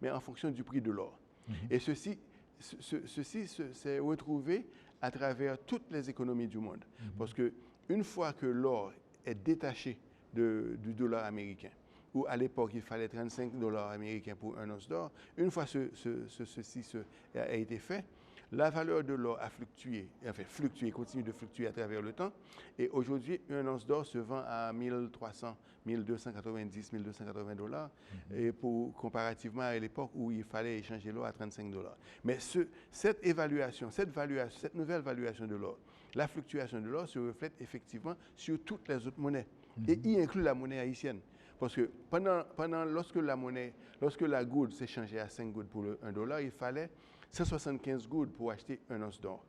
mais en fonction du prix de l'or. Et ceci s'est retrouvé à travers toutes les économies du monde. Parce qu'une fois que l'or est détaché du dollar américain, où à l'époque il fallait 35 dollars américains pour un once d'or, une fois ceci a été fait, la valeur de l'or a fluctué, continue de fluctuer à travers le temps. Et aujourd'hui, un once d'or se vend à 1300, 1290, 1280 dollars, et comparativement à l'époque où il fallait échanger l'or à 35 dollars. Mais cette nouvelle valuation de l'or, la fluctuation de l'or se reflète effectivement sur toutes les autres monnaies, et y inclut la monnaie haïtienne. Parce que lorsque la goutte s'échangeait à 5 gouttes pour un dollar, il fallait 175 gouttes pour acheter un once d'or.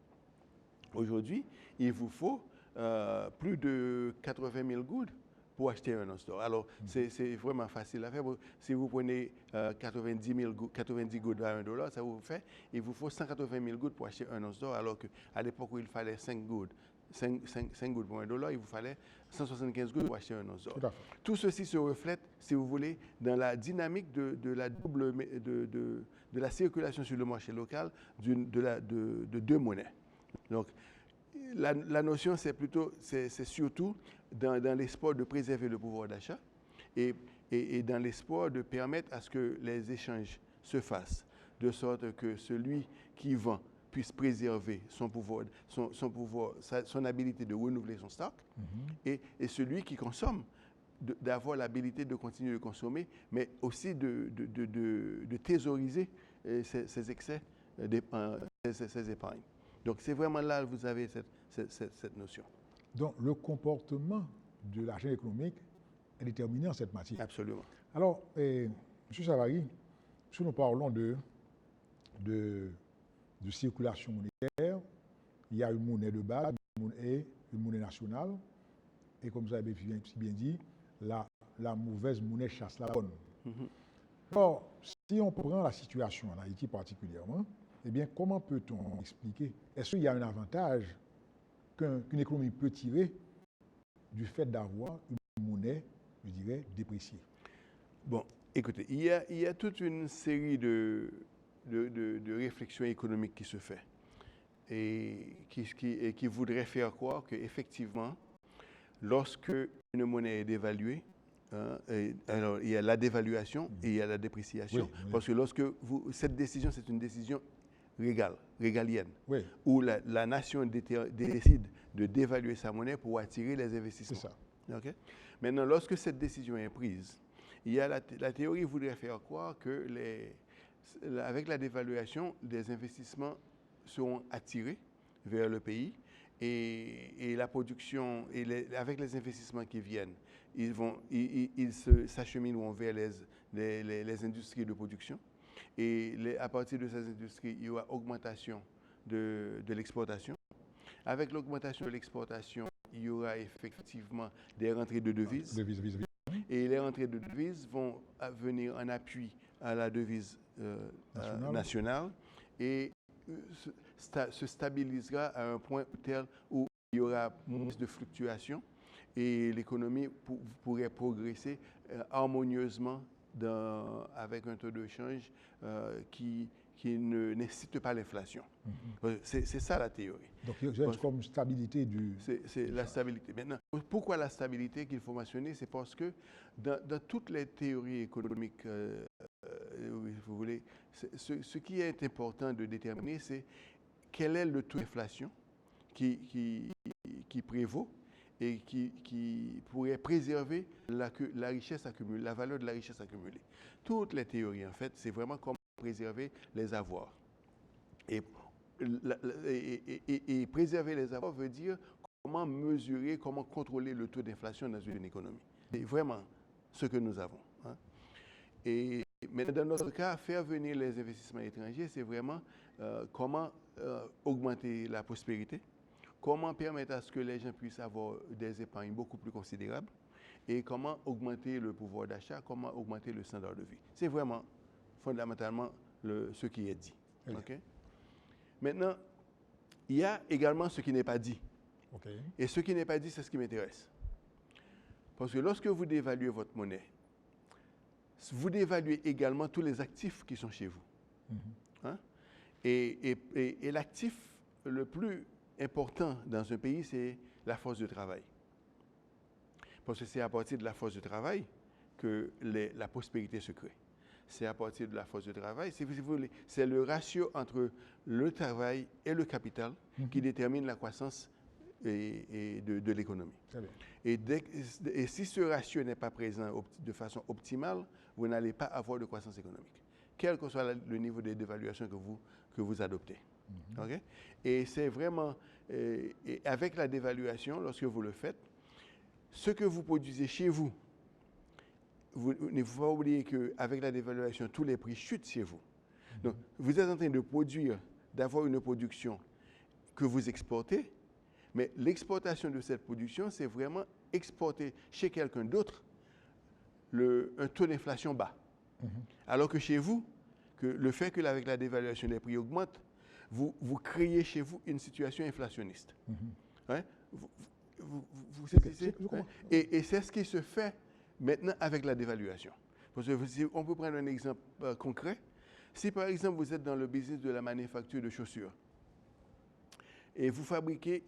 Aujourd'hui, il vous faut plus de 80 000 gouttes pour acheter un once d'or. Alors, c'est vraiment facile à faire. Si vous prenez 90 gouttes à 1 dollar, il vous faut 180 000 gouttes pour acheter un once d'or, alors qu'à l'époque où il fallait 5 gouttes pour 1 dollar, il vous fallait 175 gouttes pour acheter un once d'or. Tout ceci se reflète, si vous voulez, dans la dynamique de la circulation sur le marché local de deux monnaies. Donc, la notion, c'est surtout dans l'espoir de préserver le pouvoir d'achat et dans l'espoir de permettre à ce que les échanges se fassent, de sorte que celui qui vend puisse préserver son pouvoir, son habilité de renouveler son stock, et celui qui consomme d'avoir l'habilité de continuer de consommer, mais aussi de thésauriser ses excès, ses épargnes. Donc c'est vraiment là que vous avez cette notion. Donc le comportement de l'argent économique est déterminé en cette matière. Absolument. Alors, M. Savary, si nous parlons de circulation monétaire, il y a une monnaie de base, une monnaie nationale, et comme vous avez bien dit, la mauvaise monnaie chasse la bonne. Alors, si on prend la situation en Haïti particulièrement, eh bien, comment peut-on expliquer? Est-ce qu'il y a un avantage qu'une économie peut tirer du fait d'avoir une monnaie, je dirais, dépréciée? Bon, écoutez, il y a toute une série de réflexions économiques qui se fait et qui voudrait faire croire qu'effectivement, lorsque une monnaie est dévaluée, alors il y a la dévaluation et il y a la dépréciation. Oui. Parce que cette décision, c'est une décision régalienne, où la nation décide de dévaluer sa monnaie pour attirer les investissements. C'est ça. Okay? Maintenant, lorsque cette décision est prise, il y a la théorie voudrait faire croire que avec la dévaluation, les investissements seront attirés vers le pays et la production, avec les investissements qui viennent, ils s'achemineront vers les industries de production. Et à partir de ces industries, il y aura augmentation de l'exportation. Avec l'augmentation de l'exportation, il y aura effectivement des rentrées de devises. Et les rentrées de devises vont venir en appui à la devise nationale et se stabilisera à un point tel où il y aura moins de fluctuations et l'économie pourrait progresser harmonieusement avec un taux de change qui ne nécessite pas l'inflation. C'est ça la théorie. Donc il y a comme stabilité du... C'est la stabilité. Maintenant, pourquoi la stabilité qu'il faut mentionner? C'est parce que dans toutes les théories économiques, vous voulez, ce qui est important de déterminer, c'est quel est le taux d'inflation qui prévaut et qui pourrait préserver la richesse accumulée, la valeur de la richesse accumulée. Toutes les théories, en fait, c'est vraiment comment préserver les avoirs. Et préserver les avoirs veut dire comment mesurer, comment contrôler le taux d'inflation dans une économie. C'est vraiment ce que nous avons. Hein. Mais dans notre cas, faire venir les investissements étrangers, c'est vraiment comment augmenter la prospérité, comment permettre à ce que les gens puissent avoir des épargnes beaucoup plus considérables et comment augmenter le pouvoir d'achat, comment augmenter le standard de vie. C'est vraiment fondamentalement ce qui est dit. Oui. Okay? Maintenant, il y a également ce qui n'est pas dit. Okay. Et ce qui n'est pas dit, c'est ce qui m'intéresse. Parce que lorsque vous dévaluez votre monnaie, vous dévaluez également tous les actifs qui sont chez vous. Hein? Et l'actif le plus important dans un pays, c'est la force de travail. Parce que c'est à partir de la force de travail que la prospérité se crée. C'est à partir de la force de travail, si vous voulez, c'est le ratio entre le travail et le capital qui détermine la croissance de l'économie. Et si ce ratio n'est pas présent de façon optimale, vous n'allez pas avoir de croissance économique, quel que soit le niveau de dévaluation que vous adoptez. Okay? Et c'est vraiment, et avec la dévaluation, lorsque vous le faites, ce que vous produisez chez vous, il ne faut pas oublier qu'avec la dévaluation, tous les prix chutent chez vous. Donc, vous êtes en train de produire, d'avoir une production que vous exportez, mais l'exportation de cette production, c'est vraiment exporter chez quelqu'un d'autre un taux d'inflation bas. Alors que chez vous, le fait que avec la dévaluation les prix augmentent, vous créez chez vous une situation inflationniste. Hein? Vous saisissez? Hein? Et c'est ce qui se fait maintenant avec la dévaluation. Parce que on peut prendre un exemple concret. Si par exemple vous êtes dans le business de la manufacture de chaussures et vous fabriquez,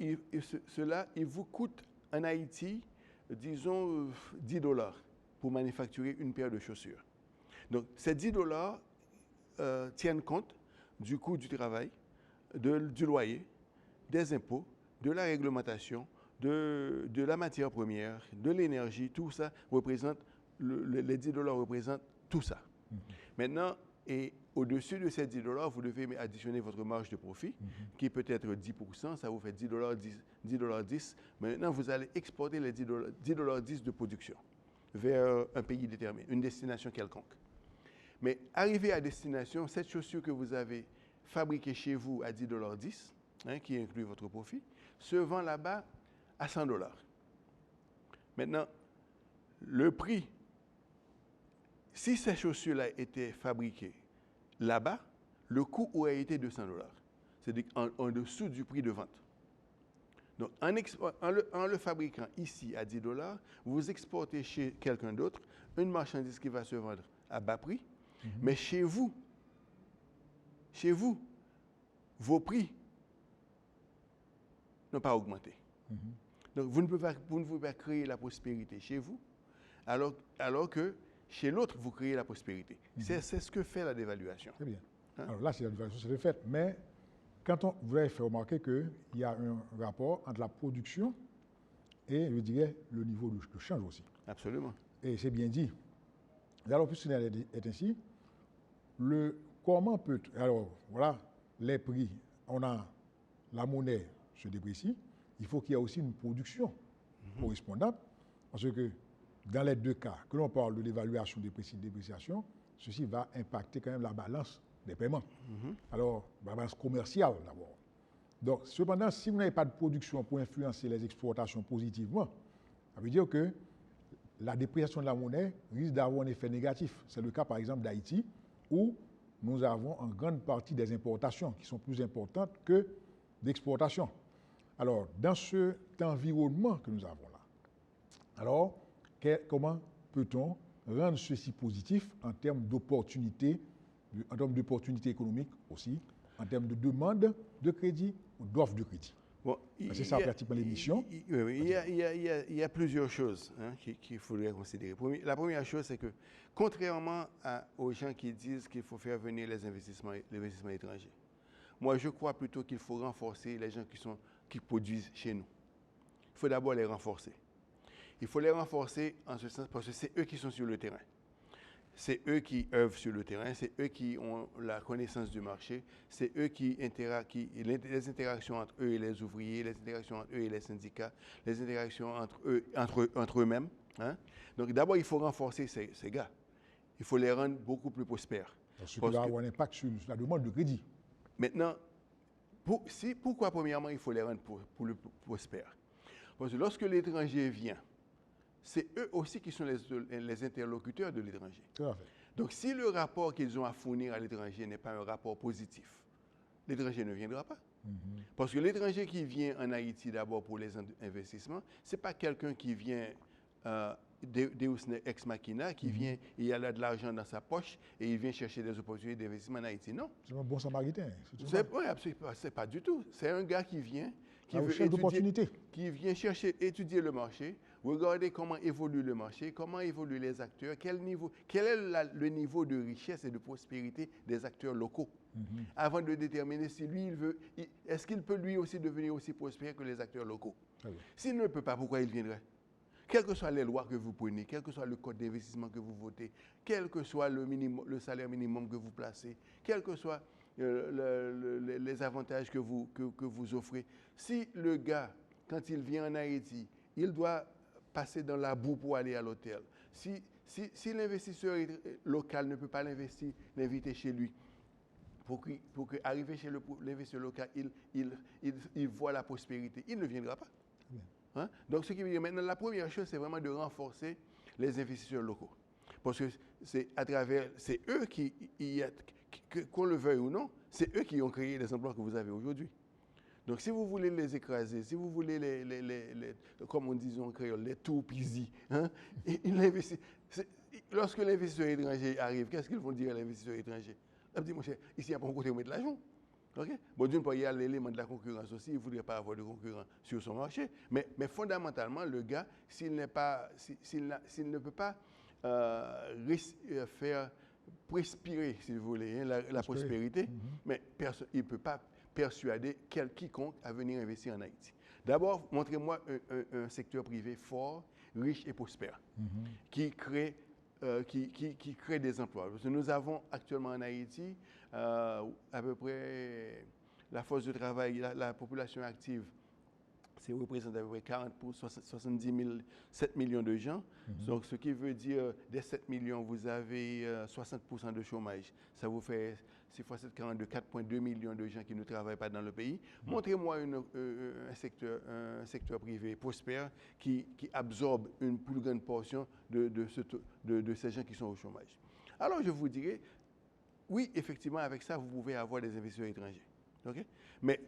cela, il vous coûte en Haïti, disons, $10 pour manufacturer une paire de chaussures. Donc ces $10 tiennent compte du coût du travail, du loyer, des impôts, de la réglementation, de la matière première, de l'énergie, tout ça représente, les $10 représentent tout ça. Maintenant, et au-dessus de ces $10, vous devez additionner votre marge de profit, qui peut être 10%, ça vous fait $10. Maintenant, vous allez exporter les $10 de production vers un pays déterminé, une destination quelconque. Mais arrivé à destination, cette chaussure que vous avez fabriquée chez vous à $10, hein, qui inclut votre profit, se vend là-bas à $100. Maintenant, le prix, si ces chaussures-là étaient fabriquées là-bas, le coût aurait été de $100. C'est-à-dire en dessous du prix de vente. Donc, en le fabriquant ici à $10, vous exportez chez quelqu'un d'autre une marchandise qui va se vendre à bas prix, mais chez vous, vos prix n'ont pas augmenté. Donc, vous ne pouvez pas créer la prospérité chez vous, alors que chez l'autre, vous créez la prospérité. C'est ce que fait la dévaluation. Très bien. Hein? Alors là, c'est la dévaluation, c'est le fait. Mais quand vous avez fait remarquer qu'il y a un rapport entre la production et, je dirais, le niveau de change aussi. Absolument. Et c'est bien dit. Alors, puisque est ainsi, comment alors, voilà, les prix, on a la monnaie se déprécie, il faut qu'il y ait aussi une production correspondante, parce que dans les deux cas, que l'on parle de l'évaluation de dépréciation, ceci va impacter quand même la balance des paiements. Alors, la balance commerciale d'abord. Donc, cependant, si vous n'avez pas de production pour influencer les exportations positivement, ça veut dire que la dépréciation de la monnaie risque d'avoir un effet négatif. C'est le cas, par exemple, d'Haïti, où nous avons en grande partie des importations qui sont plus importantes que d'exportations. Alors, dans cet environnement que nous avons là, alors, comment peut-on rendre ceci positif en termes d'opportunités, économiques aussi, en termes de demande de crédit ou d'offre de crédit? Bon, c'est ça pratiquement l'émission. Il y a plusieurs choses, hein, qu'il faudrait considérer. La première chose, c'est que contrairement aux gens qui disent qu'il faut faire venir les investissements étrangers, moi je crois plutôt qu'il faut renforcer les gens qui produisent chez nous. Il faut d'abord les renforcer. Il faut les renforcer en ce sens parce que c'est eux qui sont sur le terrain. C'est eux qui œuvrent sur le terrain, c'est eux qui ont la connaissance du marché, c'est eux les interactions entre eux et les ouvriers, les interactions entre eux et les syndicats, les interactions entre eux-mêmes. Hein? Donc d'abord, il faut renforcer ces gars. Il faut les rendre beaucoup plus prospères. Parce que va avoir un impact sur la demande de crédit. Maintenant, pourquoi premièrement il faut les rendre plus prospères? Parce que lorsque l'étranger vient, c'est eux aussi qui sont les interlocuteurs de l'étranger. Donc, si le rapport qu'ils ont à fournir à l'étranger n'est pas un rapport positif, l'étranger ne viendra pas. Parce que l'étranger qui vient en Haïti d'abord pour les investissements, ce n'est pas quelqu'un qui vient Deus ex machina qui vient, il a de l'argent dans sa poche et il vient chercher des opportunités d'investissement en Haïti. Non. C'est un bon samaritain. Oui, absolument. C'est pas du tout. C'est un gars qui vient, qui vient chercher, étudier le marché, regarder comment évolue le marché, comment évoluent les acteurs, quel est le niveau de richesse et de prospérité des acteurs locaux, avant de déterminer si lui, est-ce qu'il peut lui aussi devenir aussi prospère que les acteurs locaux. S'il ne peut pas, pourquoi il viendrait? Quelles que soient les lois que vous prenez, quel que soit le code d'investissement que vous votez, quel que soit le salaire minimum que vous placez, quels que soient les avantages que vous offrez, si le gars, quand il vient en Haïti, il doit passer dans la boue pour aller à l'hôtel, si l'investisseur local ne peut pas l'inviter chez lui, pour qu'arriver chez l'investisseur local, il voit la prospérité, il ne viendra pas. Hein? Donc, ce qui veut dire maintenant, la première chose, c'est vraiment de renforcer les investisseurs locaux. Parce que c'est eux qu'on le veuille ou non, c'est eux qui ont créé les emplois que vous avez aujourd'hui. Donc, si vous voulez les écraser, si vous voulez comme on dit en créole, les tout-pisi, hein? Lorsque l'investisseur étranger arrive, qu'est-ce qu'ils vont dire à l'investisseur étranger? Ils disent, mon cher, ici, il n'y a pas un côté où mettre de l'argent. Okay? Bon, d'une part, il y a l'élément de la concurrence aussi. Il ne voudrait pas avoir de concurrent sur son marché. Mais fondamentalement, le gars, s'il ne peut pas faire respirer, si vous voulez, hein, la prospérité, mais il ne peut pas persuader quiconque à venir investir en Haïti. D'abord, montrez-moi un secteur privé fort, riche et prospère, qui crée des emplois. Parce que nous avons actuellement en Haïti à peu près la force de travail, la population active, c'est représente à peu près 7 millions de gens. Donc, ce qui veut dire, des 7 millions, vous avez 60% de chômage. Ça vous fait 6 fois 7, 42, 4,2 millions de gens qui ne travaillent pas dans le pays. Montrez-moi un secteur privé prospère qui absorbe une plus grande portion de ces gens qui sont au chômage. Alors, je vous dirais, oui, effectivement, avec ça, vous pouvez avoir des investisseurs étrangers. Okay? Mais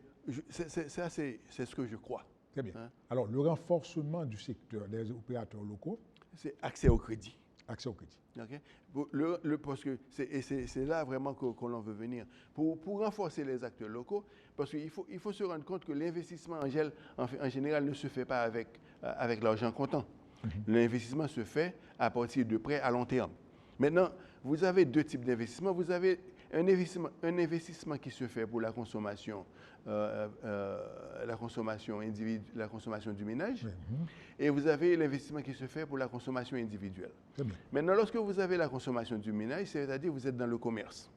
c'est ce que je crois. Très bien. Hein? Alors, le renforcement du secteur des opérateurs locaux. C'est accès au crédit. Accès au crédit. Okay? Parce que c'est là vraiment qu'on en veut venir. Pour renforcer les acteurs locaux, parce qu'il faut se rendre compte que l'investissement en général ne se fait pas avec l'argent comptant. L'investissement se fait à partir de prêts à long terme. Maintenant, vous avez deux types d'investissements. Vous avez un investissement qui se fait pour la consommation du ménage, et vous avez l'investissement qui se fait pour la consommation individuelle. Maintenant, lorsque vous avez la consommation du ménage, c'est-à-dire que vous êtes dans le commerce.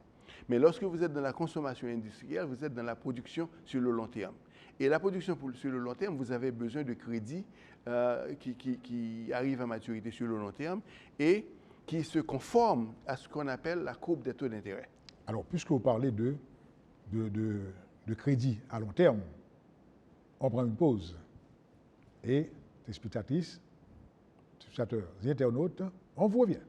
Mais lorsque vous êtes dans la consommation industrielle, vous êtes dans la production sur le long terme. Et la production sur le long terme, vous avez besoin de crédits qui arrivent à maturité sur le long terme et qui se conforment à ce qu'on appelle la courbe des taux d'intérêt. Alors, puisque vous parlez de crédit à long terme, on prend une pause. Et, téléspectatrices, téléspectateurs et internautes, on vous revient.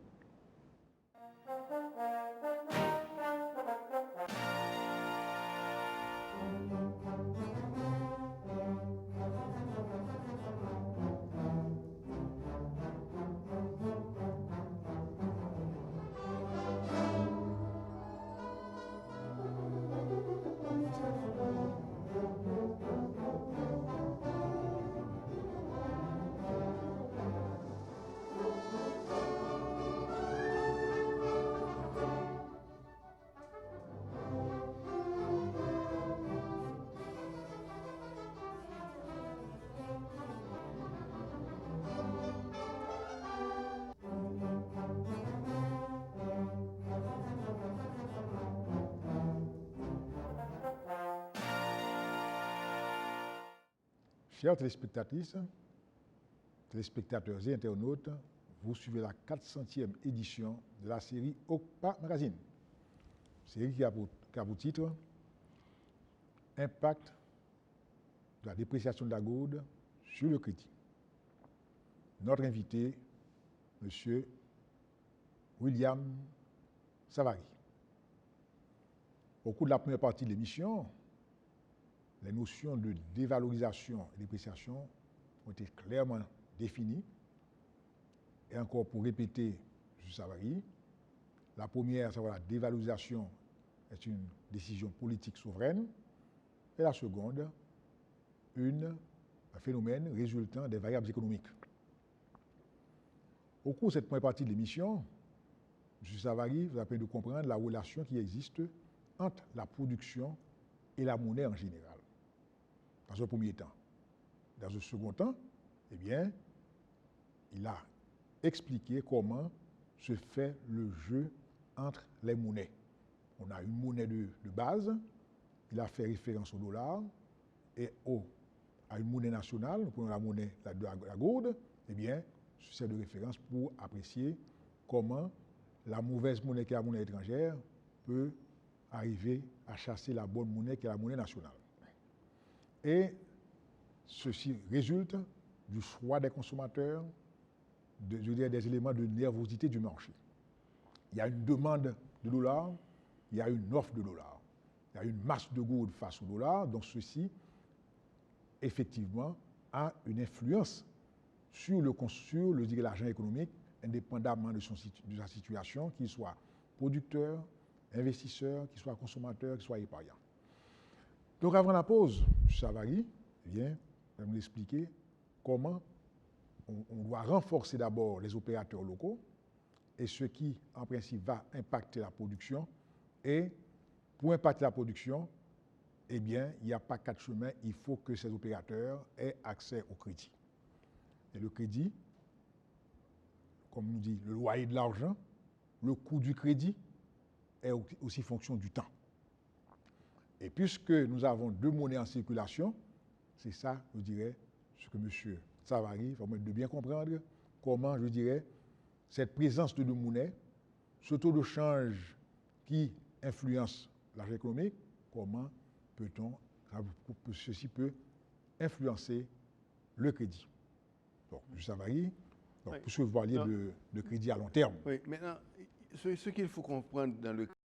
Chers téléspectatrices, téléspectateurs et internautes, vous suivez la 400e édition de la série OCPA Magazine. Série qui a pour titre Impact de la dépréciation de la gourde sur le crédit. Notre invité, M. William Savary. Au cours de la première partie de l'émission, les notions de dévalorisation et dépréciation ont été clairement définies. Et encore pour répéter, M. Savary, la première, à savoir la dévalorisation, est une décision politique souveraine. Et la seconde, un phénomène résultant des variables économiques. Au cours de cette première partie de l'émission, M. Savary vous a permis de comprendre la relation qui existe entre la production et la monnaie en général, dans un premier temps. Dans un second temps, eh bien, il a expliqué comment se fait le jeu entre les monnaies. On a une monnaie de base, il a fait référence au dollar, et à une monnaie nationale, nous prenons la monnaie de la gourde, eh bien, c'est de référence pour apprécier comment la mauvaise monnaie qui est la monnaie étrangère peut arriver à chasser la bonne monnaie qui est la monnaie nationale. Et ceci résulte du choix des consommateurs, des éléments de nervosité du marché. Il y a une demande de dollars, il y a une offre de dollars. Il y a une masse de gourde face au dollar, donc ceci, effectivement, a une influence sur l'argent économique, indépendamment de sa situation, qu'il soit producteur, investisseur, qu'il soit consommateur, qu'il soit épargnant. Donc avant la pause, M. Savary va nous expliquer comment on doit renforcer d'abord les opérateurs locaux et ce qui, en principe, va impacter la production. Et pour impacter la production, eh bien, il n'y a pas quatre chemins, il faut que ces opérateurs aient accès au crédit. Et le crédit, comme nous dit, le loyer de l'argent, le coût du crédit est aussi fonction du temps. Et puisque nous avons deux monnaies en circulation, c'est ça, je dirais, ce que M. Savary va de bien comprendre, comment, je dirais, cette présence de deux monnaies, ce taux de change qui influence l'argent économique, comment ceci peut influencer le crédit. Donc, M. Savary, puisque vous parliez de crédit à long terme. Oui, maintenant, ce qu'il faut comprendre dans le